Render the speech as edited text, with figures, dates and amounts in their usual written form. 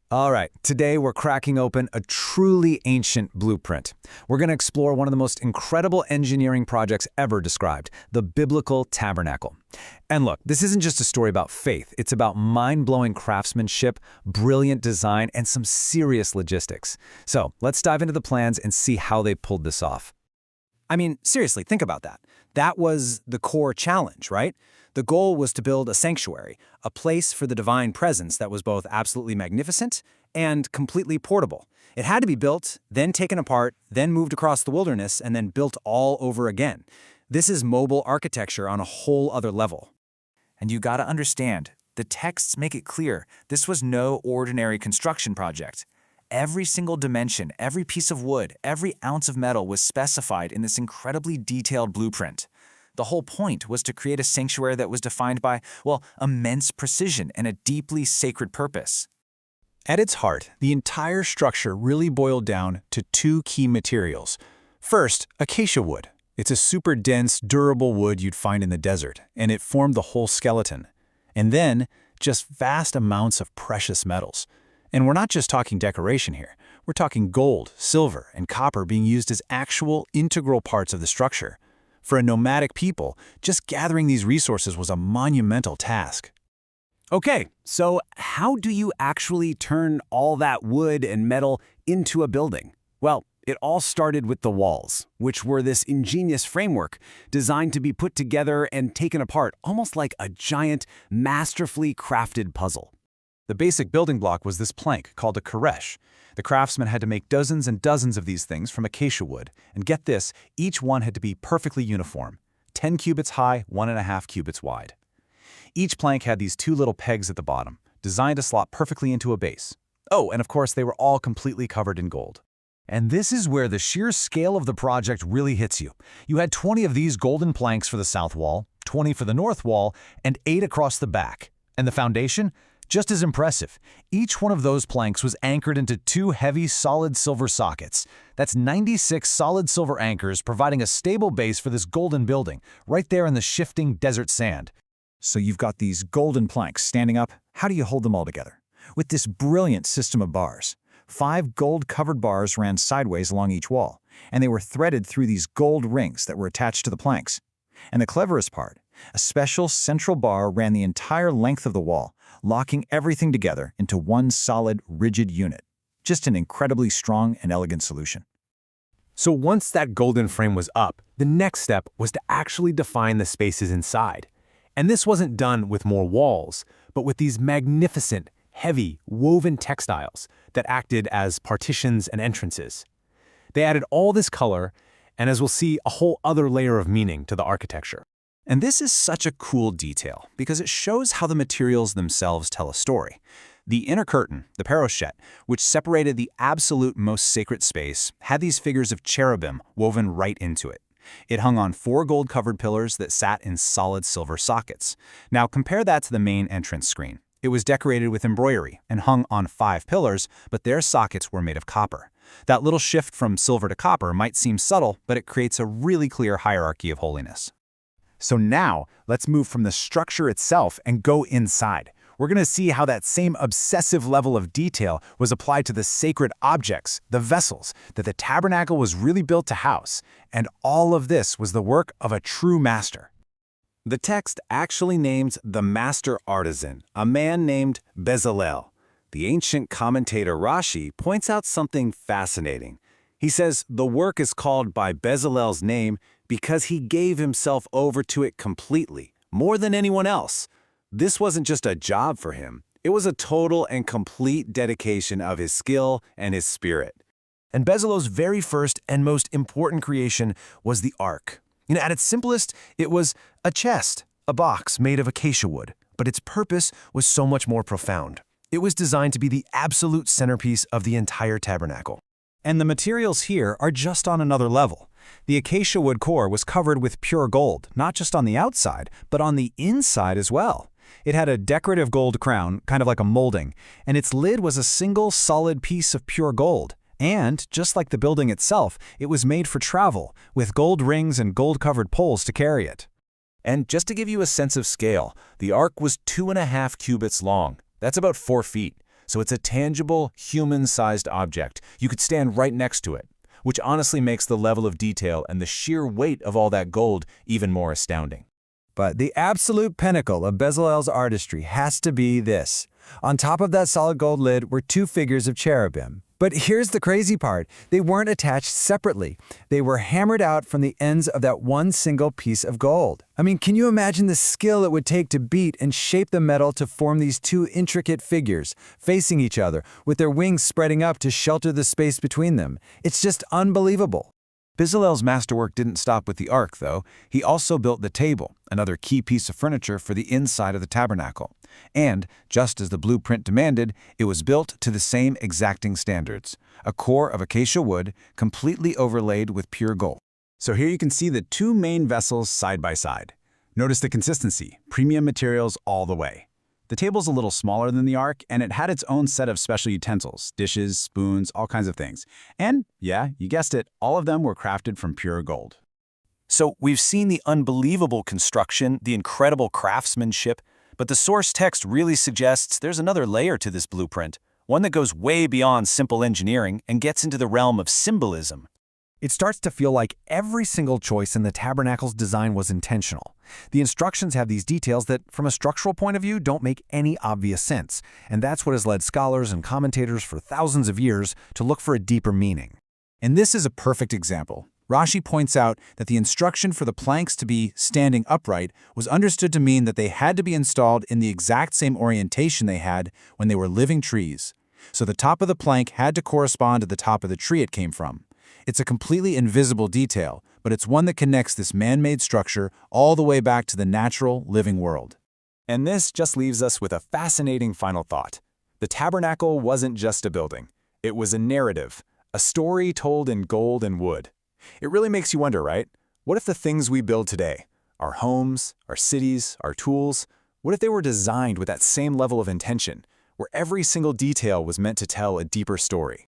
All right, today we're cracking open a truly ancient blueprint. We're going to explore one of the most incredible engineering projects ever described, the biblical tabernacle. And look, this isn't just a story about faith. It's about mind-blowing craftsmanship, brilliant design, and some serious logistics. So let's dive into the plans and see how they pulled this off. I mean, seriously, think about that. That was the core challenge, right? The goal was to build a sanctuary, a place for the divine presence that was both absolutely magnificent and completely portable. It had to be built, then taken apart, then moved across the wilderness, and then built all over again. This is mobile architecture on a whole other level. And you gotta understand, the texts make it clear this was no ordinary construction project. Every single dimension, every piece of wood, every ounce of metal was specified in this incredibly detailed blueprint. The whole point was to create a sanctuary that was defined by, well, immense precision and a deeply sacred purpose. At its heart, the entire structure really boiled down to two key materials. First, acacia wood. It's a super dense, durable wood you'd find in the desert, and it formed the whole skeleton. And then, just vast amounts of precious metals. And we're not just talking decoration here. We're talking gold, silver, and copper being used as actual, integral parts of the structure. For a nomadic people, just gathering these resources was a monumental task. Okay, so how do you actually turn all that wood and metal into a building? Well, it all started with the walls, which were this ingenious framework designed to be put together and taken apart, almost like a giant, masterfully crafted puzzle. The basic building block was this plank called a koresh. The craftsman had to make dozens and dozens of these things from acacia wood. And get this, each one had to be perfectly uniform, 10 cubits high, 1.5 cubits wide. Each plank had these two little pegs at the bottom, designed to slot perfectly into a base. Oh, and of course they were all completely covered in gold. And this is where the sheer scale of the project really hits you. You had 20 of these golden planks for the south wall, 20 for the north wall, and 8 across the back. And the foundation? Just as impressive. Each one of those planks was anchored into 2 heavy, solid silver sockets. That's 96 solid silver anchors providing a stable base for this golden building, right there in the shifting desert sand. So you've got these golden planks standing up. How do you hold them all together? With this brilliant system of bars. 5 gold-covered bars ran sideways along each wall, and they were threaded through these gold rings that were attached to the planks. And the cleverest part, a special central bar ran the entire length of the wall, locking everything together into one solid, rigid unit. Just an incredibly strong and elegant solution. So once that golden frame was up, the next step was to actually define the spaces inside. And this wasn't done with more walls, but with these magnificent, heavy, woven textiles that acted as partitions and entrances. They added all this color, and as we'll see, a whole other layer of meaning to the architecture. And this is such a cool detail because it shows how the materials themselves tell a story. The inner curtain, the Parochet, which separated the absolute most sacred space, had these figures of cherubim woven right into it. It hung on 4 gold-covered pillars that sat in solid silver sockets. Now compare that to the main entrance screen. It was decorated with embroidery and hung on 5 pillars, but their sockets were made of copper. That little shift from silver to copper might seem subtle, but it creates a really clear hierarchy of holiness. So now, let's move from the structure itself and go inside. We're going to see how that same obsessive level of detail was applied to the sacred objects, the vessels, that the tabernacle was really built to house. And all of this was the work of a true master. The text actually names the master artisan, a man named Bezalel. The ancient commentator Rashi points out something fascinating. He says the work is called by Bezalel's name because he gave himself over to it completely, more than anyone else. This wasn't just a job for him. It was a total and complete dedication of his skill and his spirit. And Bezalel's very first and most important creation was the ark. At its simplest, it was a chest, a box made of acacia wood, but its purpose was so much more profound. It was designed to be the absolute centerpiece of the entire tabernacle. And the materials here are just on another level. The acacia wood core was covered with pure gold, not just on the outside, but on the inside as well. It had a decorative gold crown, kind of like a molding, and its lid was a single solid piece of pure gold. And, just like the building itself, it was made for travel, with gold rings and gold-covered poles to carry it. And just to give you a sense of scale, the ark was 2.5 cubits long. That's about 4 feet. So it's a tangible, human-sized object. You could stand right next to it, which honestly makes the level of detail and the sheer weight of all that gold even more astounding. But the absolute pinnacle of Bezalel's artistry has to be this. On top of that solid gold lid were two figures of cherubim. But here's the crazy part. They weren't attached separately. They were hammered out from the ends of that one single piece of gold. I mean, can you imagine the skill it would take to beat and shape the metal to form these two intricate figures, facing each other, with their wings spreading up to shelter the space between them? It's just unbelievable. Bezalel's masterwork didn't stop with the ark, though. He also built the table, another key piece of furniture for the inside of the tabernacle. And, just as the blueprint demanded, it was built to the same exacting standards, a core of acacia wood completely overlaid with pure gold. So here you can see the two main vessels side by side. Notice the consistency, premium materials all the way. The table's a little smaller than the ark, and it had its own set of special utensils, dishes, spoons, all kinds of things. And, yeah, you guessed it, all of them were crafted from pure gold. So we've seen the unbelievable construction, the incredible craftsmanship, but the source text really suggests there's another layer to this blueprint, one that goes way beyond simple engineering and gets into the realm of symbolism. It starts to feel like every single choice in the tabernacle's design was intentional. The instructions have these details that, from a structural point of view, don't make any obvious sense, and that's what has led scholars and commentators for thousands of years to look for a deeper meaning. And this is a perfect example. Rashi points out that the instruction for the planks to be standing upright was understood to mean that they had to be installed in the exact same orientation they had when they were living trees. So the top of the plank had to correspond to the top of the tree it came from. It's a completely invisible detail, but it's one that connects this man-made structure all the way back to the natural, living world. And this just leaves us with a fascinating final thought. The tabernacle wasn't just a building. It was a narrative, a story told in gold and wood. It really makes you wonder, right? What if the things we build today, our homes, our cities, our tools, what if they were designed with that same level of intention, where every single detail was meant to tell a deeper story?